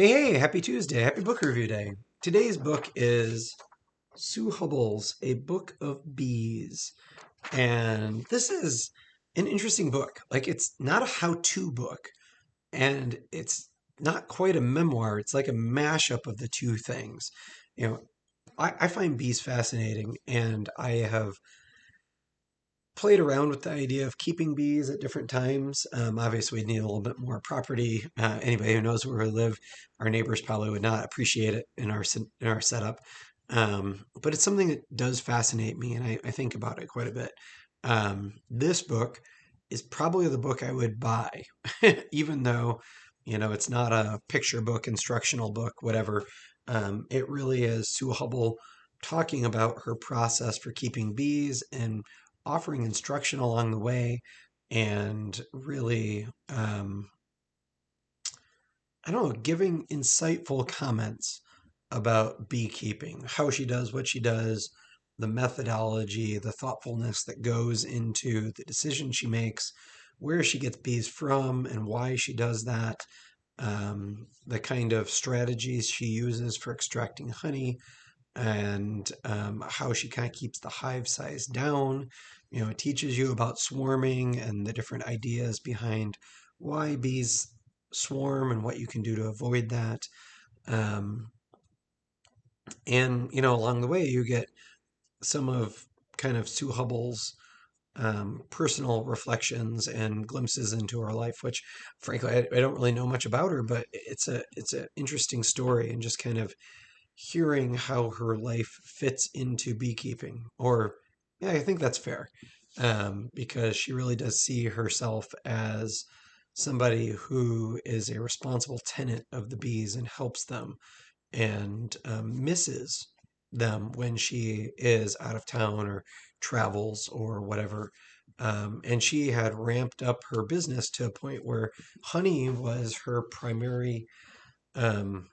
Hey, happy Tuesday. Happy book review day. Today's book is Sue Hubbell's A Book of Bees. And this is an interesting book. Like, it's not a how-to book, and it's not quite a memoir. It's like a mashup of the two things. You know, I find bees fascinating, and I have played around with the idea of keeping bees at different times. Obviously, we need a little bit more property. Anybody who knows where we live, our neighbors probably would not appreciate it in our setup. But it's something that does fascinate me, and I think about it quite a bit. This book is probably the book I would buy, even though it's not a picture book, instructional book, whatever. It really is Sue Hubbell talking about her process for keeping bees and offering instruction along the way and really, I don't know, giving insightful comments about beekeeping, how she does what she does, the methodology, the thoughtfulness that goes into the decision she makes, where she gets bees from, and why she does that, the kind of strategies she uses for extracting honey, and how she kind of keeps the hive size down. It teaches you about swarming and the different ideas behind why bees swarm and what you can do to avoid that. Um, and along the way, you get some of kind of Sue Hubbell's personal reflections and glimpses into her life, which frankly I don't really know much about her, but it's an interesting story and just kind of hearing how her life fits into beekeeping. Or, yeah, I think that's fair, because she really does see herself as somebody who is a responsible tenant of the bees and helps them and misses them when she is out of town or travels or whatever. And she had ramped up her business to a point where honey was her primary um,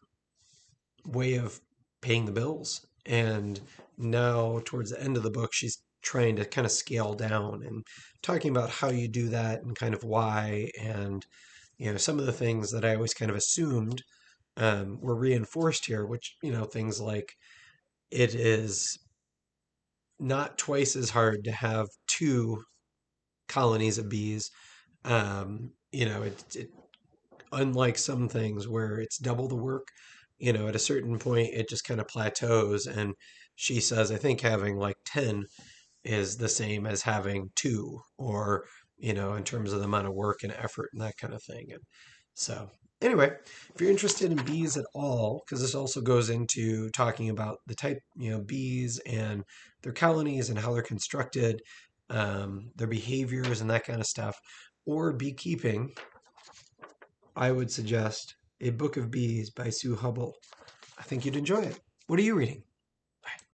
way of paying the bills. And now, towards the end of the book, she's trying to kind of scale down and talking about how you do that and kind of why. And, some of the things that I always kind of assumed were reinforced here, which, things like it is not twice as hard to have two colonies of bees. It unlike some things where it's double the work, at a certain point it just kind of plateaus. And she says, I think having like 10 is the same as having two, or, in terms of the amount of work and effort and that kind of thing. And so, anyway, if you're interested in bees at all, because this also goes into talking about the type, bees and their colonies and how they're constructed, their behaviors and that kind of stuff, or beekeeping, I would suggest A Book of Bees by Sue Hubbell. I think you'd enjoy it. What are you reading?